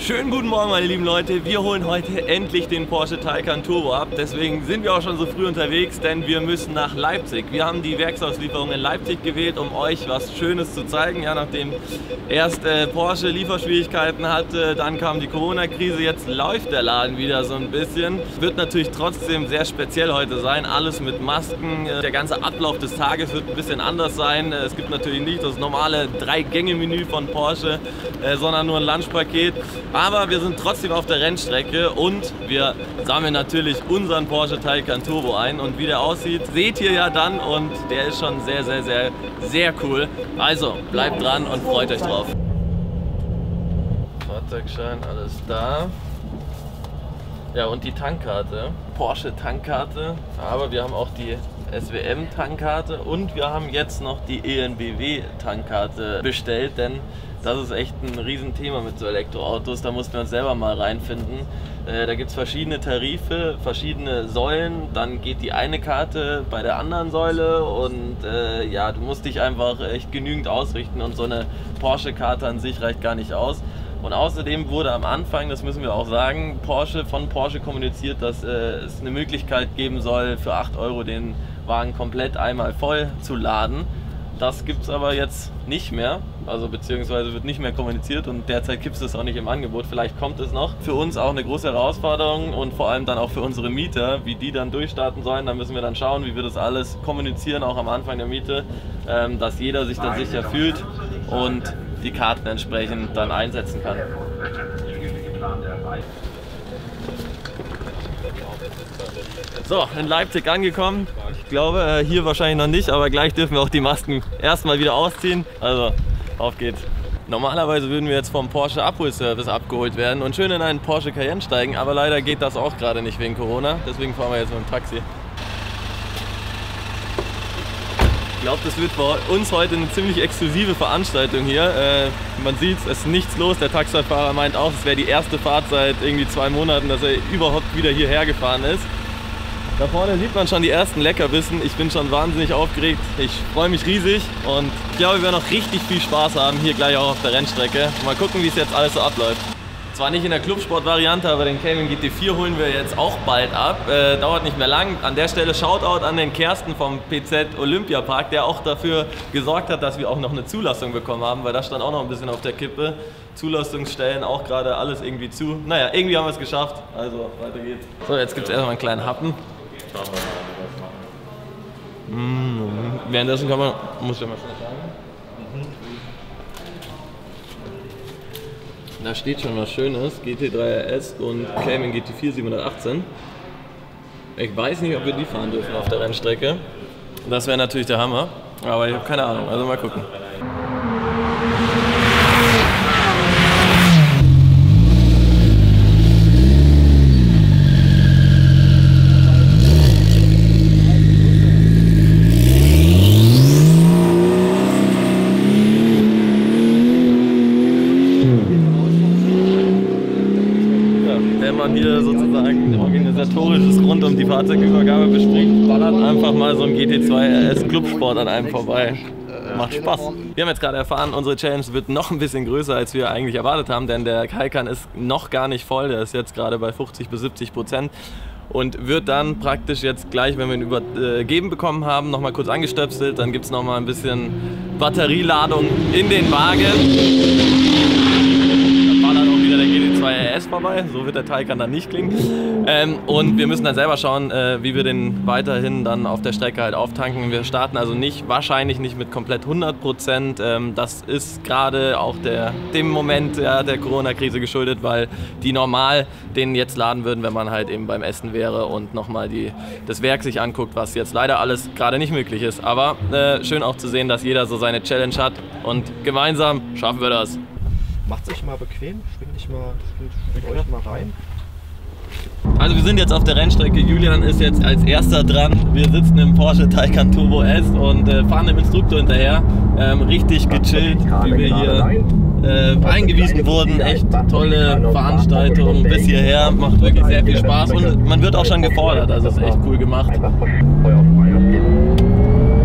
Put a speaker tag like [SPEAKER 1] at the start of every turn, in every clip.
[SPEAKER 1] Schönen guten Morgen, meine lieben Leute. Wir holen heute endlich den Porsche Taycan Turbo ab. Deswegen sind wir auch schon so früh unterwegs, denn wir müssen nach Leipzig. Wir haben die Werksauslieferung in Leipzig gewählt, um euch was Schönes zu zeigen. Ja, nachdem erst Porsche Lieferschwierigkeiten hatte, dann kam die Corona-Krise. Jetzt läuft der Laden wieder so ein bisschen. Wird natürlich trotzdem sehr speziell heute sein. Alles mit Masken. Der ganze Ablauf des Tages wird ein bisschen anders sein. Es gibt natürlich nicht das normale 3-Gänge-Menü von Porsche, sondern nur ein Lunchpaket. Aber wir sind trotzdem auf der Rennstrecke und wir sammeln natürlich unseren Porsche Taycan Turbo ein. Und wie der aussieht, seht ihr ja dann, und der ist schon sehr, sehr, sehr, sehr cool. Also bleibt dran und freut euch drauf. Fahrzeugschein, alles da. Ja, und die Tankkarte, Porsche Tankkarte, aber wir haben auch die SWM Tankkarte und wir haben jetzt noch die ENBW Tankkarte bestellt, denn das ist echt ein Riesenthema mit so Elektroautos, da mussten wir uns selber mal reinfinden. Da gibt es verschiedene Tarife, verschiedene Säulen, dann geht die eine Karte bei der anderen Säule und ja, du musst dich einfach echt genügend ausrichten und so eine Porsche-Karte an sich reicht gar nicht aus. Und außerdem wurde am Anfang, das müssen wir auch sagen, von Porsche kommuniziert, dass es eine Möglichkeit geben soll, für 8 € den Wagen komplett einmal voll zu laden. Das gibt es aber jetzt nicht mehr, also beziehungsweise wird nicht mehr kommuniziert und derzeit gibt es das auch nicht im Angebot. Vielleicht kommt es noch. Für uns auch eine große Herausforderung und vor allem dann auch für unsere Mieter, wie die dann durchstarten sollen. Da müssen wir dann schauen, wie wir das alles kommunizieren, auch am Anfang der Miete, dass jeder sich dann sicher fühlt und die Karten entsprechend dann einsetzen kann. So, in Leipzig angekommen. Ich glaube, hier wahrscheinlich noch nicht, aber gleich dürfen wir auch die Masken erstmal wieder ausziehen. Also, auf geht's. Normalerweise würden wir jetzt vom Porsche Abholservice abgeholt werden und schön in einen Porsche Cayenne steigen, aber leider geht das auch gerade nicht wegen Corona. Deswegen fahren wir jetzt mit dem Taxi. Ich glaube, das wird bei uns heute eine ziemlich exklusive Veranstaltung hier. Man sieht es ist nichts los. Der Taxifahrer meint auch, es wäre die erste Fahrt seit irgendwie 2 Monaten, dass er überhaupt wieder hierher gefahren ist. Da vorne sieht man schon die ersten Leckerbissen. Ich bin schon wahnsinnig aufgeregt. Ich freue mich riesig und ich glaube, wir werden noch richtig viel Spaß haben hier gleich auch auf der Rennstrecke. Mal gucken, wie es jetzt alles so abläuft. Zwar nicht in der Clubsport-Variante, aber den Cayman GT4 holen wir jetzt auch bald ab. Dauert nicht mehr lang. An der Stelle Shoutout an den Kersten vom PZ Olympiapark, der auch dafür gesorgt hat, dass wir auch noch eine Zulassung bekommen haben, weil das stand auch noch ein bisschen auf der Kippe. Zulassungsstellen auch gerade alles irgendwie zu. Naja, irgendwie haben wir es geschafft. Also weiter geht's. So, jetzt gibt es erstmal einen kleinen Happen. Währenddessen muss ich ja mal schnell sagen. Da steht schon was Schönes, GT3 RS und Cayman GT4 718. Ich weiß nicht, ob wir die fahren dürfen auf der Rennstrecke. Das wäre natürlich der Hammer, aber ich habe keine Ahnung, also mal gucken. Hier sozusagen organisatorisches rund um die Fahrzeugübergabe bespricht, ballert einfach mal so ein GT2 RS Clubsport an einem vorbei. Macht Spaß. Wir haben jetzt gerade erfahren, unsere Challenge wird noch ein bisschen größer, als wir eigentlich erwartet haben, denn der Taycan ist noch gar nicht voll, der ist jetzt gerade bei 50 bis 70% und wird dann praktisch jetzt gleich, wenn wir ihn übergeben bekommen haben, nochmal kurz angestöpselt, dann gibt es nochmal ein bisschen Batterieladung in den Wagen. RS vorbei, so wird der Taycan dann nicht klingen. Und wir müssen dann selber schauen, wie wir den weiterhin dann auf der Strecke halt auftanken. Wir starten also wahrscheinlich nicht mit komplett 100%. Das ist gerade auch dem Moment der Corona-Krise geschuldet, weil die normal den jetzt laden würden, wenn man halt eben beim Essen wäre und nochmal das Werk sich anguckt, was jetzt leider alles gerade nicht möglich ist. Aber schön auch zu sehen, dass jeder so seine Challenge hat und gemeinsam schaffen wir das.
[SPEAKER 2] Macht euch mal bequem, schwingt euch mal rein.
[SPEAKER 1] Also wir sind jetzt auf der Rennstrecke, Julian ist jetzt als erster dran. Wir sitzen im Porsche Taycan Turbo S und fahren dem Instruktor hinterher. Richtig gechillt, wie wir hier eingewiesen wurden. Echt tolle Veranstaltung bis hierher, macht wirklich sehr viel Spaß und man wird auch schon gefordert, also ist echt cool gemacht.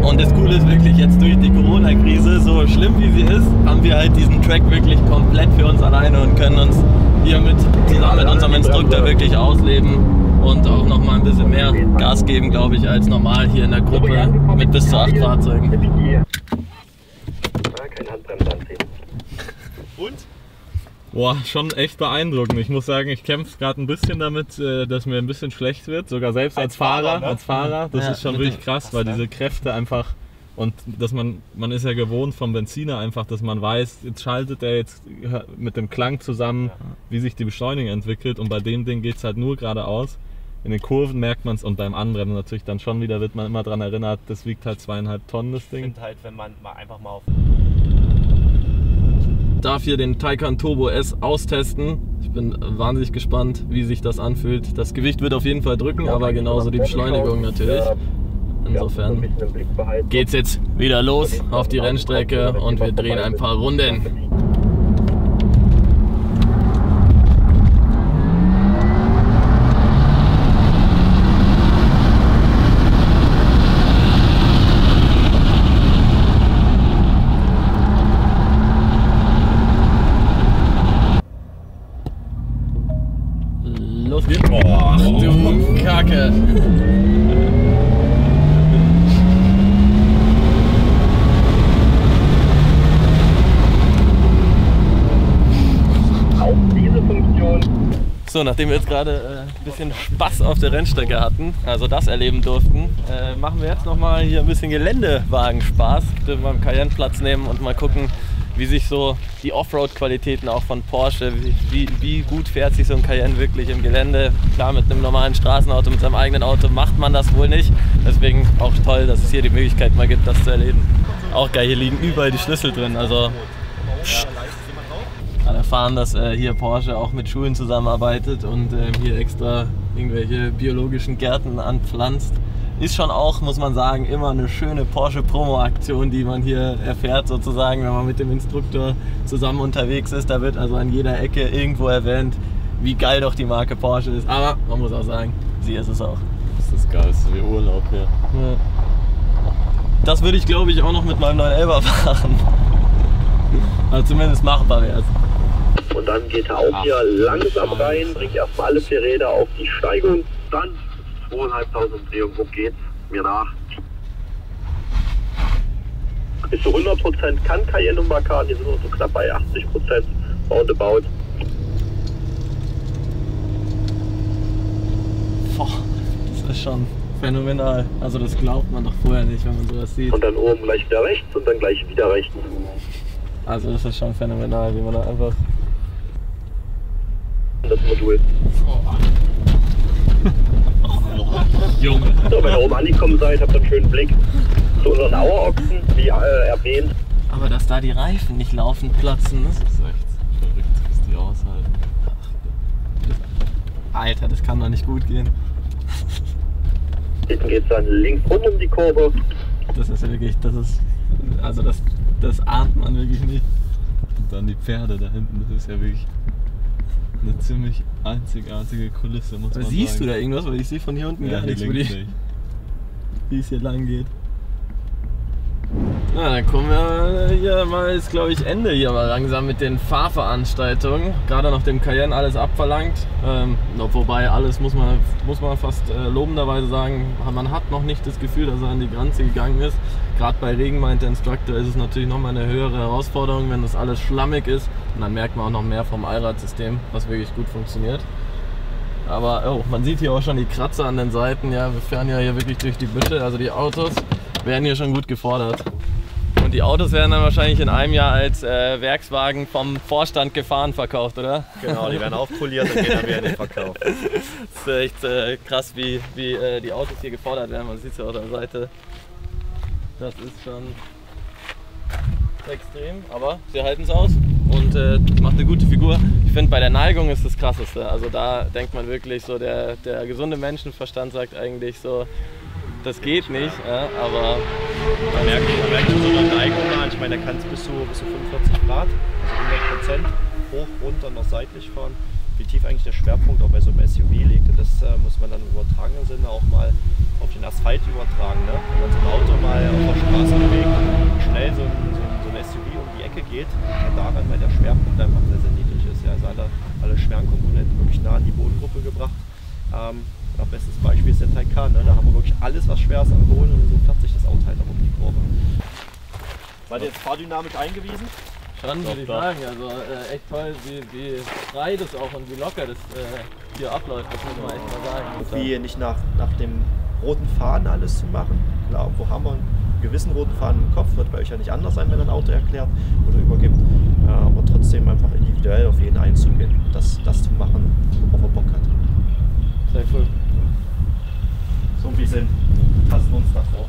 [SPEAKER 1] Und das Coole ist wirklich jetzt durch die Corona-Krise, so schlimm wie sie ist, haben wir halt diesen Track wirklich komplett für uns alleine und können uns hier zusammen mit unserem Instruktor wirklich ausleben und auch noch mal ein bisschen mehr Gas geben, glaube ich, als normal hier in der Gruppe mit bis zu 8 Fahrzeugen.
[SPEAKER 2] Keine Handbremse anziehen.
[SPEAKER 3] Und? Boah, schon echt beeindruckend. Ich muss sagen, ich kämpfe gerade ein bisschen damit, dass mir ein bisschen schlecht wird, sogar selbst als Fahrer.
[SPEAKER 1] Ne?
[SPEAKER 3] Das
[SPEAKER 1] Ja,
[SPEAKER 3] ist schon wirklich krass, weil diese Kräfte einfach und dass man ist ja gewohnt vom Benziner einfach, dass man weiß, jetzt schaltet er jetzt mit dem Klang zusammen, wie sich die Beschleunigung entwickelt und bei dem Ding geht es halt nur geradeaus. In den Kurven merkt man es und beim Anrennen natürlich dann schon wieder wird man immer daran erinnert, das wiegt halt 2,5 Tonnen das Ding.
[SPEAKER 2] Ich finde halt, wenn man mal einfach mal auf...
[SPEAKER 1] Darf hier den Taycan Turbo S austesten. Ich bin wahnsinnig gespannt, wie sich das anfühlt. Das Gewicht wird auf jeden Fall drücken, aber genauso die Beschleunigung natürlich. Insofern geht's jetzt wieder los auf die Rennstrecke und wir drehen ein paar Runden. Los geht's. Oh, ach du Kacke.
[SPEAKER 2] Auch diese Funktion.
[SPEAKER 1] So, nachdem wir jetzt gerade ein bisschen Spaß auf der Rennstrecke hatten, also das erleben durften, machen wir jetzt nochmal hier ein bisschen Geländewagenspaß. Dürfen wir am Cayenne Platz nehmen und mal gucken, wie sich so die Offroad-Qualitäten auch von Porsche, wie gut fährt sich so ein Cayenne wirklich im Gelände. Klar, mit einem normalen Straßenauto, mit seinem eigenen Auto macht man das wohl nicht. Deswegen auch toll, dass es hier die Möglichkeit mal gibt, das zu erleben. Auch geil, hier liegen überall die Schlüssel drin. Also erfahren, dass hier Porsche auch mit Schulen zusammenarbeitet und hier extra irgendwelche biologischen Gärten anpflanzt. Ist schon auch, muss man sagen, immer eine schöne Porsche-Promo-Aktion, die man hier erfährt, sozusagen, wenn man mit dem Instruktor zusammen unterwegs ist. Da wird also an jeder Ecke irgendwo erwähnt, wie geil doch die Marke Porsche ist. Aber man muss auch sagen, sie ist es auch.
[SPEAKER 3] Das ist geil, das ist wie Urlaub hier.
[SPEAKER 1] Ja. Das würde ich, glaube ich, auch noch mit meinem 911er fahren. Also zumindest machbar wäre es.
[SPEAKER 2] Und dann geht er auch hier langsam rein, bringt erstmal alle 4 Räder auf die Steigung, dann 2.500 Umdrehungen, wo geht's mir nach. Bis zu 100% kann Cayenne und Macan, hier sind wir so knapp bei 80% roundabout.
[SPEAKER 1] Boah, das ist schon phänomenal. Also das glaubt man doch vorher nicht, wenn man sowas sieht.
[SPEAKER 2] Und dann oben gleich wieder rechts und dann gleich wieder rechts.
[SPEAKER 1] Also das ist schon phänomenal, wie man da einfach...
[SPEAKER 2] Das Modul.
[SPEAKER 3] Junge.
[SPEAKER 2] So, wenn ihr oben angekommen seid, habt ihr einen schönen Blick zu unseren Auerochsen, wie erwähnt.
[SPEAKER 1] Aber dass da die Reifen nicht laufend platzen, ne?
[SPEAKER 3] Das ist echt verrückt, was die aushalten.
[SPEAKER 1] Alter, das kann doch nicht gut gehen.
[SPEAKER 2] Hinten geht es dann links rum um die Kurve.
[SPEAKER 1] Das ist ja wirklich, also das ahnt man wirklich nicht.
[SPEAKER 3] Und dann die Pferde da hinten, das ist ja wirklich eine ziemlich einzigartige Kulisse, muss man sagen.
[SPEAKER 1] Siehst du da irgendwas? Weil ich sehe von hier unten gar nichts, wie es hier lang geht. Na, dann kommen wir hier mal, ist glaube ich Ende hier mal langsam mit den Fahrveranstaltungen. Gerade noch dem Cayenne alles abverlangt. Wobei alles muss man fast lobenderweise sagen, man hat noch nicht das Gefühl, dass er an die Grenze gegangen ist. Gerade bei Regen, meint der Instructor, ist es natürlich nochmal eine höhere Herausforderung, wenn das alles schlammig ist. Und dann merkt man auch noch mehr vom Allradsystem, was wirklich gut funktioniert. Aber oh, man sieht hier auch schon die Kratzer an den Seiten. Ja, wir fahren ja hier wirklich durch die Büsche, also die Autos werden hier schon gut gefordert. Und die Autos werden dann wahrscheinlich in einem Jahr als Werkswagen vom Vorstand gefahren verkauft, oder?
[SPEAKER 2] Genau, die werden aufpoliert und gehen dann wieder in den Verkauf.
[SPEAKER 1] Das ist echt krass, wie die Autos hier gefordert werden. Man sieht es ja auf der Seite. Das ist schon extrem, aber sie halten es aus und macht eine gute Figur. Ich finde, bei der Neigung ist das Krasseste. Also da denkt man wirklich so, der gesunde Menschenverstand sagt eigentlich so, das geht nicht, ja, aber
[SPEAKER 2] man merkt so eine Neigung an. Ich meine, da kann es bis zu 45 Grad, also 100%, hoch, runter, noch seitlich fahren. Wie tief eigentlich der Schwerpunkt auch bei so einem SUV liegt. Und das muss man dann im übertragenen Sinne auch mal auf den Asphalt übertragen. Ne? Wenn man so ein Auto mal auf der Straße bewegt, wie schnell so ein SUV geht, daran, weil der Schwerpunkt einfach sehr, sehr niedrig ist. Ja, also alle schweren Komponenten wirklich nah an die Bodengruppe gebracht. Auch bestes Beispiel ist der Taycan, ne? Da haben wir wirklich alles, was schwer ist, am Boden und so fährt sich das Auto halt noch um die Kurve. War der jetzt fahrdynamisch eingewiesen?
[SPEAKER 1] Schon, würde ich sagen. Also echt toll, wie frei das auch und wie locker das hier abläuft, das muss man echt mal sagen.
[SPEAKER 2] Wie nicht nach dem roten Faden alles zu machen. Klar, wo haben wir einen gewissen roten Faden im Kopf, wird bei euch ja nicht anders sein, wenn ein Auto erklärt oder übergibt. Aber trotzdem einfach individuell auf jeden einzugehen, das zu machen, worauf er Bock hat.
[SPEAKER 1] Sehr cool.
[SPEAKER 2] So ein bisschen passen uns nach vor.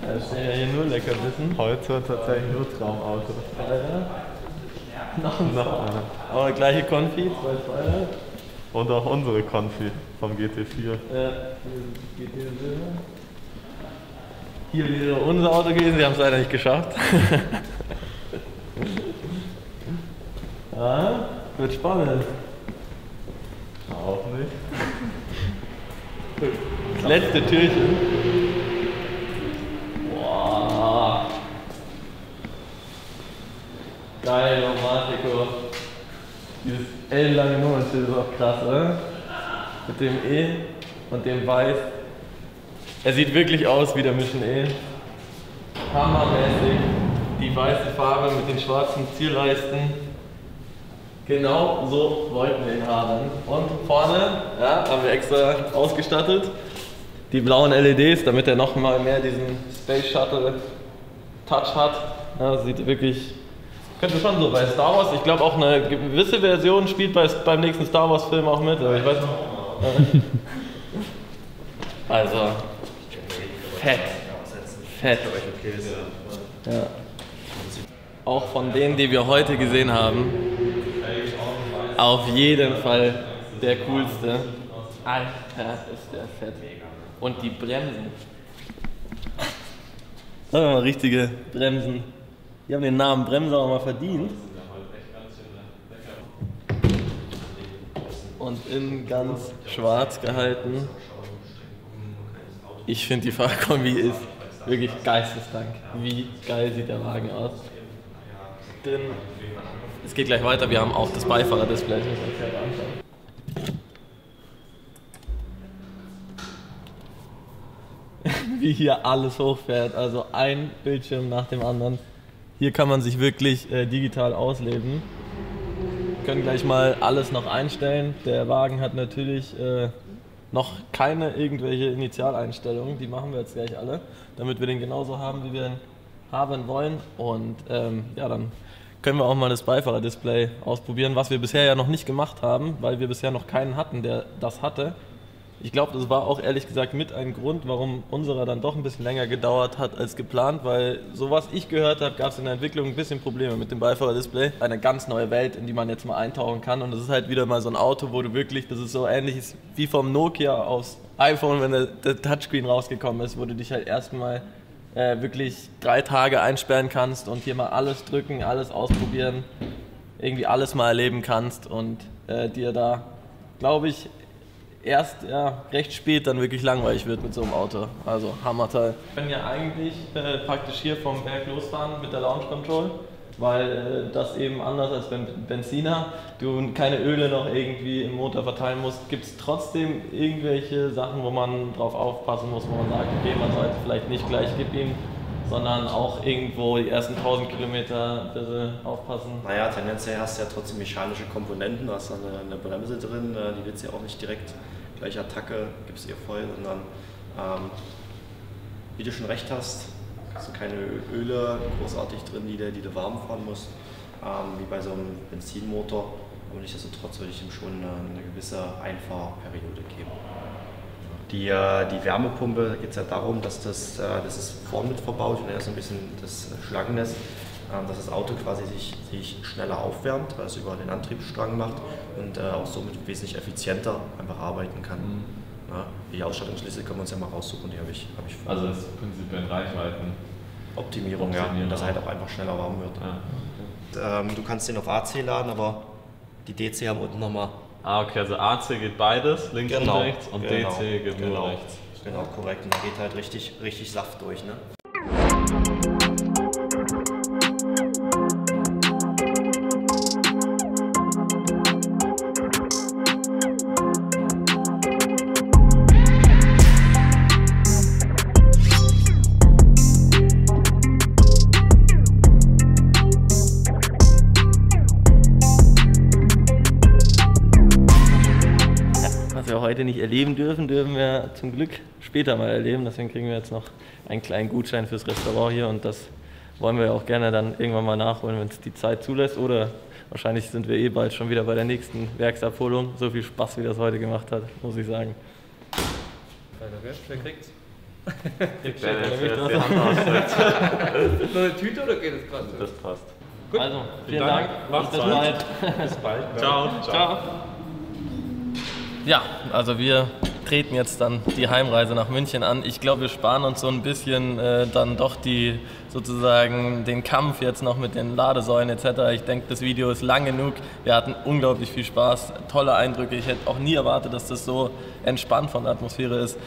[SPEAKER 1] Das ist ja hier nur Leckerbissen.
[SPEAKER 3] Heute tatsächlich nur Traumauto.
[SPEAKER 1] Noch einer. Aber gleiche Konfi, 2 Feuer.
[SPEAKER 3] Und auch unsere Konfi vom GT4.
[SPEAKER 1] Ja, GT4. Hier wäre unser Auto gewesen, sie haben es leider nicht geschafft. Ja, wird spannend.
[SPEAKER 3] Auch nicht.
[SPEAKER 1] Das letzte Türchen. Boah. Geil, Romatico. Dieses ellenlange Nummernschild ist auch krass, oder? Mit dem E und dem Weiß. Er sieht wirklich aus wie der Mission E. Hammermäßig. Die weiße Farbe mit den schwarzen Zielleisten. Genau so wollten wir ihn haben. Und vorne ja, haben wir extra ausgestattet. Die blauen LEDs, damit er noch mal mehr diesen Space Shuttle Touch hat. Ja, sieht wirklich, könnte schon so bei Star Wars, ich glaube auch eine gewisse Version spielt beim nächsten Star Wars Film auch mit, aber ich weiß nicht. Also, fett. Fett. Ja. Auch von denen, die wir heute gesehen haben, auf jeden Fall der coolste. Alter, ist der fett. Und die Bremsen. Sagen wir mal richtige Bremsen. Die haben den Namen Bremse auch mal verdient. Und in ganz schwarz gehalten. Ich finde die Fahrkombi ist wirklich geisteskrank. Wie geil sieht der Wagen aus. Denn es geht gleich weiter, wir haben auch das Beifahrerdisplay. Wie hier alles hochfährt, also ein Bildschirm nach dem anderen. Hier kann man sich wirklich digital ausleben. Wir können gleich mal alles noch einstellen. Der Wagen hat natürlich noch keine irgendwelche Initialeinstellungen, die machen wir jetzt gleich alle, damit wir den genauso haben, wie wir ihn haben wollen. Und ja, dann können wir auch mal das Beifahrerdisplay ausprobieren, was wir bisher ja noch nicht gemacht haben, weil wir bisher noch keinen hatten, der das hatte. Ich glaube, das war auch ehrlich gesagt mit ein Grund, warum unserer dann doch ein bisschen länger gedauert hat als geplant, weil so was ich gehört habe, gab es in der Entwicklung ein bisschen Probleme mit dem Beifahrerdisplay. Eine ganz neue Welt, in die man jetzt mal eintauchen kann, und das ist halt wieder mal so ein Auto, wo du wirklich, das ist so ähnlich wie vom Nokia aufs iPhone, wenn der Touchscreen rausgekommen ist, wo du dich halt erstmal wirklich 3 Tage einsperren kannst und hier mal alles drücken, alles ausprobieren, irgendwie alles mal erleben kannst und dir da, glaube ich, erst recht spät dann wirklich langweilig wird mit so einem Auto. Also Hammerteil. Wir können ja eigentlich praktisch hier vom Berg losfahren mit der Launch Control, weil das eben anders als beim Benziner, du keine Öle noch irgendwie im Motor verteilen musst. Gibt es trotzdem irgendwelche Sachen, wo man drauf aufpassen muss, wo man sagt, okay, man sollte vielleicht nicht gleich gib ihm, sondern auch irgendwo die ersten 1000 Kilometer bitte aufpassen?
[SPEAKER 2] Naja, tendenziell hast du ja trotzdem mechanische Komponenten, du hast da eine Bremse drin, die willst du ja auch nicht direkt gleich Attacke, gibst ihr voll, sondern wie du schon recht hast keine Öle großartig drin, die du warm fahren musst, wie bei so einem Benzinmotor, aber nichtsdestotrotz würde ich ihm schon eine gewisse Einfahrperiode geben. Die Wärmepumpe, da geht es ja darum, dass das ist vorn mit verbaut und erst ein bisschen das Schlangennest, dass das Auto quasi sich schneller aufwärmt, weil es über den Antriebsstrang macht und auch somit wesentlich effizienter einfach arbeiten kann. Ja, die Ausstattungsliste können wir uns ja mal raussuchen, die habe ich vor.
[SPEAKER 3] Also das ist prinzipiell
[SPEAKER 2] Optimierung, ja, dass er halt auch einfach schneller warm wird. Ja. Du kannst den auf AC laden, aber die DC haben unten nochmal.
[SPEAKER 3] Ah, okay, also AC geht beides, links und rechts, und DC geht nur rechts.
[SPEAKER 2] Genau, korrekt. Und da geht halt richtig Saft durch. Ne?
[SPEAKER 1] Was wir heute nicht erleben dürfen, dürfen wir zum Glück später mal erleben. Deswegen kriegen wir jetzt noch einen kleinen Gutschein fürs Restaurant hier und das wollen wir auch gerne dann irgendwann mal nachholen, wenn es die Zeit zulässt. Oder wahrscheinlich sind wir bald schon wieder bei der nächsten Werksabholung. So viel Spaß, wie das heute gemacht hat, muss ich sagen.
[SPEAKER 4] Wer kriegt's?
[SPEAKER 1] Noch
[SPEAKER 4] eine Tüte oder geht es gerade?
[SPEAKER 3] Das passt.
[SPEAKER 4] Gut.
[SPEAKER 1] Also, vielen Dank.
[SPEAKER 3] Macht's
[SPEAKER 1] Bis
[SPEAKER 3] gut.
[SPEAKER 1] bald.
[SPEAKER 3] Bis bald. Ciao.
[SPEAKER 1] Ciao. Ja, also wir treten jetzt dann die Heimreise nach München an. Ich glaube, wir sparen uns so ein bisschen dann doch sozusagen den Kampf jetzt noch mit den Ladesäulen etc. Ich denke, das Video ist lang genug. Wir hatten unglaublich viel Spaß, tolle Eindrücke. Ich hätte auch nie erwartet, dass das so entspannt von der Atmosphäre ist.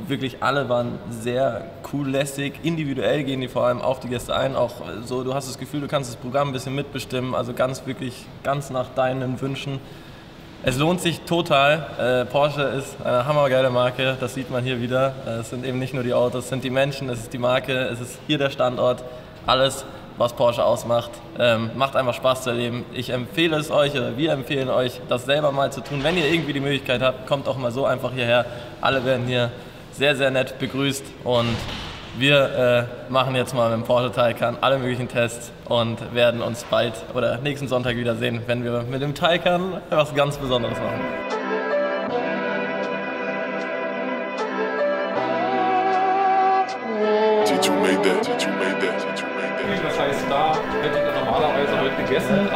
[SPEAKER 1] Wirklich alle waren sehr cool, lässig, individuell gehen die vor allem auf die Gäste ein. Auch so, du hast das Gefühl, du kannst das Programm ein bisschen mitbestimmen, also wirklich ganz nach deinen Wünschen. Es lohnt sich total. Porsche ist eine hammergeile Marke, das sieht man hier wieder. Es sind eben nicht nur die Autos, es sind die Menschen, es ist die Marke, es ist hier der Standort. Alles, was Porsche ausmacht, macht einfach Spaß zu erleben. Ich empfehle es euch, oder wir empfehlen euch, das selber mal zu tun. Wenn ihr irgendwie die Möglichkeit habt, kommt auch mal so einfach hierher. Alle werden hier sehr, sehr nett begrüßt und wir machen jetzt mal mit dem Porsche Taycan alle möglichen Tests und werden uns bald oder nächsten Sonntag wiedersehen, wenn wir mit dem Taycan was ganz Besonderes machen.
[SPEAKER 4] Was heißt da, hätte ich normalerweise heute gegessen.